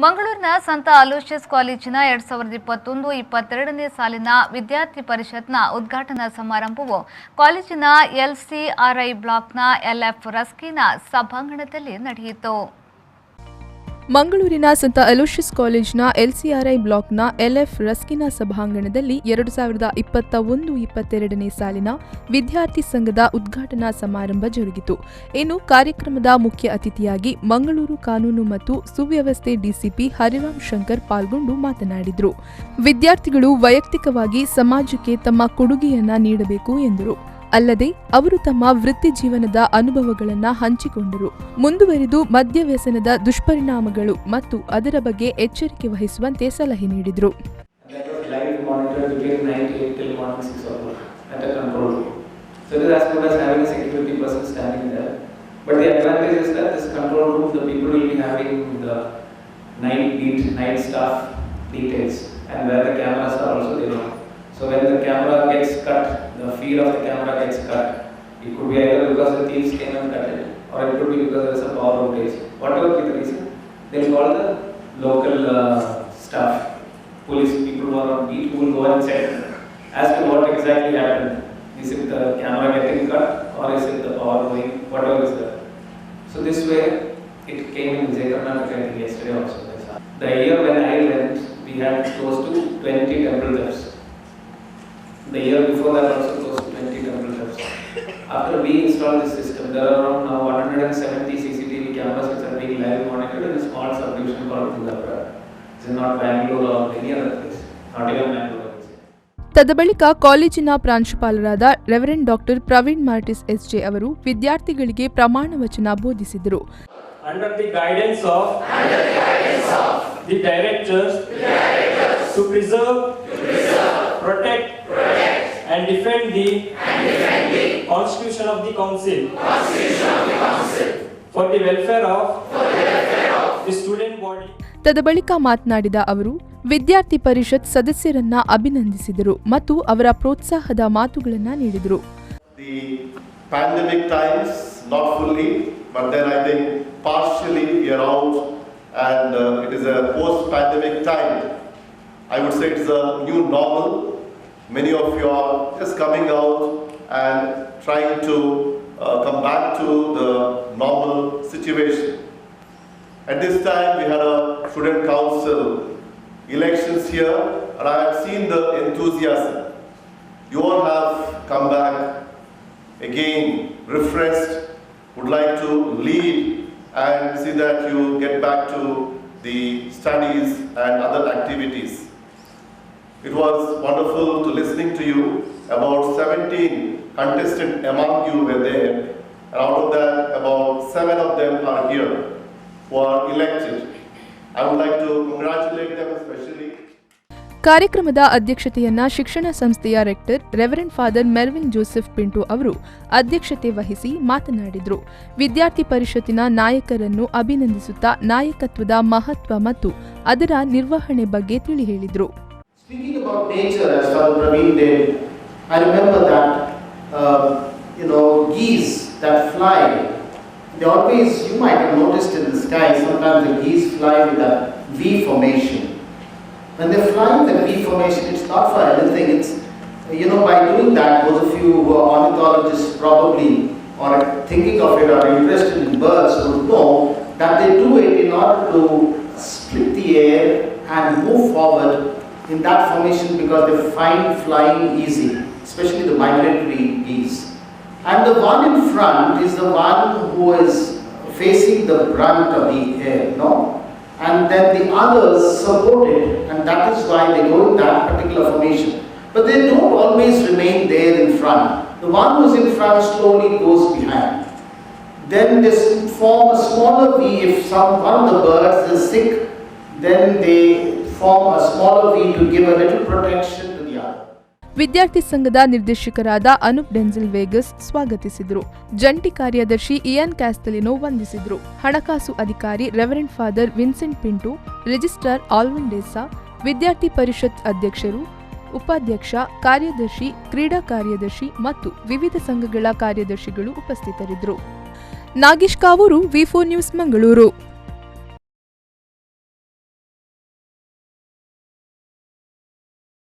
ಮಂಗಳೂರಿನ ಸಂತ ಅಲೋಷಿಯಸ್ ಕಾಲೇಜಿನ 2021-22ನೇ ಸಾಲಿನ ವಿದ್ಯಾರ್ಥಿ ಪರಿಷತ್ನ ಉದ್ಘಾಟನಾ ಸಮಾರಂಭವು ಕಾಲೇಜಿನ LCRI ಬ್ಲಾಕ್ನ LF ರಸ್ಕಿನ ಸಭಾಂಗಣದಲ್ಲಿ ನಡೆಯಿತು. ಮಂಗಳೂರಿನ ಸಂತ ಅಲೋಷಿಯಸ್ ಕಾಲೇಜಿನ LCRI ಬ್ಲಾಕ್ನ LF ರಸ್ಕಿನ ಸಭಾಂಗಣದಲ್ಲಿ 2021-22ನೇ ಸಾಲಿನ ವಿದ್ಯಾರ್ಥಿ ಸಂಘದ ಉದ್ಘಾಟನಾ ಸಮಾರಂಭ ಜರುಗಿತು. ಇನ್ನು ಕಾರ್ಯಕ್ರಮದ ಮುಖ್ಯ ಅತಿಥಿಯಾಗಿ ಮಂಗಳೂರು ಕಾನೂನು ಮತ್ತು ಸುವ್ಯವಸ್ಥೆ ಡಿಸಿಪಿ ಹರಿರಾಮ್ ಶಂಕರ್ ಪಾಲ್ಗೊಂಡು ಮಾತನಾಡಿದರು. ವಿದ್ಯಾರ್ಥಿಗಳು ವೈಯಕ್ತಿಕವಾಗಿ ಸಮಾಜಕ್ಕೆ ತಮ್ಮ ಕೊಡುಗೆಯನ್ನ ನೀಡಬೇಕು ಎಂದರು. ಅಲ್ಲದೆ ಅವರು ತಮ್ಮ ವೃತ್ತಿ ಜೀವನದ ಅನುಭವಗಳನ್ನು ಹಂಚಿಕೊಂಡರು. ಮುಂದುವರಿದು ಮದ್ಯ ವ್ಯಸನದ ದುಷ್ಪರಿಣಾಮಗಳು ಮತ್ತು ಅದರ ಬಗ್ಗೆ ಎಚ್ಚರಿಕೆ ವಹಿಸುವಂತೆ ಸಲಹೆ ನೀಡಿದರು. So when the camera gets cut, the feed of the camera gets cut. It could be either because the thieves came and cut it, or it could be because there is a power outage. Whatever be the reason, they will call the local staff, police people who are on beat, who will go and check as to what exactly happened. Is it the camera getting cut, or is it the power going? Whatever is there. So this way, it came in Karnataka I think yesterday also. The year when I went, we had close to 20 temple thefts. The year before that also close to 20 temple thefts. After we installed this system, there are around now 170 CCTV cameras which are being live monitored in a small subdivision called Kundapura. This is not Bangalore or any other place, not even Bangalore. ತದಬಳಿಕ ಕಾಲೇಜಿನ ಪ್ರಾಂಶುಪಾಲರಾದ reverend doctor Praveen ಮಾರ್ಟಿಸ್ SJ ಅವರು ವಿದ್ಯಾರ್ಥಿಗಳಿಗೆ ಪ್ರಮಾಣ ವಚನ ಬೋಧಿಸಿದರು. Under the guidance of the directors to preserve, protect and defend the Constitution of the Council for the welfare of the student body. ತದಬಳಿಕ ಮಾತನಾಡಿದ ಅವರು ವಿದ್ಯಾರ್ಥಿ ಪರಿಷತ್ ಸದಸ್ಯರನ್ನ ಅಭಿನಂದಿಸಿದರು ಮತ್ತು ಅವರ ಪ್ರೋತ್ಸಾಹದ ಮಾತುಗಳನ್ನ ನೀಡಿದರು. The pandemic times not fully, but then I think partially we are out and it is a post-pandemic time. I would say it's a new normal. Many of you are just coming out and trying to come back to the normal situation. At this time we had a student council elections here and I have seen the enthusiasm. You all have come back again refreshed, would like to lead and see that you get back to the studies and other activities. It was wonderful to listening to you. About 17 contestants among you were there, and out of that, about 7 of them are here who are elected. I would like to congratulate them especially. ಕಾರ್ಯಕ್ರಮದ ಅಧ್ಯಕ್ಷತೆಯನ್ನ ಶಿಕ್ಷಣ ಸಂಸ್ಥೆಯ rector reverend father Mervin Joseph Pinto ಅವರು ಅಧ್ಯಕ್ಷತೆ ವಹಿಸಿ ಮಾತನಾಡಿದರು. ವಿದ್ಯಾರ್ಥಿ ಪರಿಷತ್ತಿನ ನಾಯಕರನ್ನು ಅಭಿನಂದಿಸುತ್ತಾ ನಾಯಕತ್ವದ ಮಹತ್ವ ಮತ್ತು ಅದರ ನಿರ್ವಹಣೆ ಬಗ್ಗೆ ತಿಳಿ ಹೇಳಿದರು. Speaking about nature, as Father Praveen did, I remember that geese that fly. They always, you might have noticed in the sky, sometimes the geese fly with that V formation. When they fly in that V formation, it's not for anything. It's by doing that, those of you who are ornithologists probably or thinking of it or interested in birds would know that they do it in order to split the air and move forward in that formation because they find flying easy, especially the migratory geese. And the one in front is the one who is facing the brunt of the air, and then the others support it, and that is why they go in that particular formation. But they don't always remain there in front. The one who's in front slowly goes behind. Then they form a smaller V. If one of the birds is sick, then they form a smaller V to give a little protection to the other. ವಿದ್ಯಾರ್ಥಿ ಸಂಘದ ನಿರ್ದೇಶಕರಾದ Anoop Denzel Vegas ಸ್ವಾಗತಿಸಿದರು. ಜಂಟಿ ಕಾರ್ಯದರ್ಶಿ Ian Castelino ವಂದಿಸಿದರು. ಹಣಕಾಸು ಅಧಿಕಾರಿ reverend father Vincent Pintu, registrar Alvin D'Sa, ವಿದ್ಯಾರ್ಥಿ ಪರಿಷತ್ ಅಧ್ಯಕ್ಷರು, ಉಪಾಧ್ಯಕ್ಷ, ಕಾರ್ಯದರ್ಶಿ, ಕ್ರೀಡಾ ಕಾರ್ಯದರ್ಶಿ ಮತ್ತು ವಿವಿಧ ಸಂಘಗಳ ಕಾರ್ಯದರ್ಶಿಗಳು ಉಪಸ್ಥಿತರಿದ್ದರು. Nagesh Kavoor, V4 news, Mangaluru.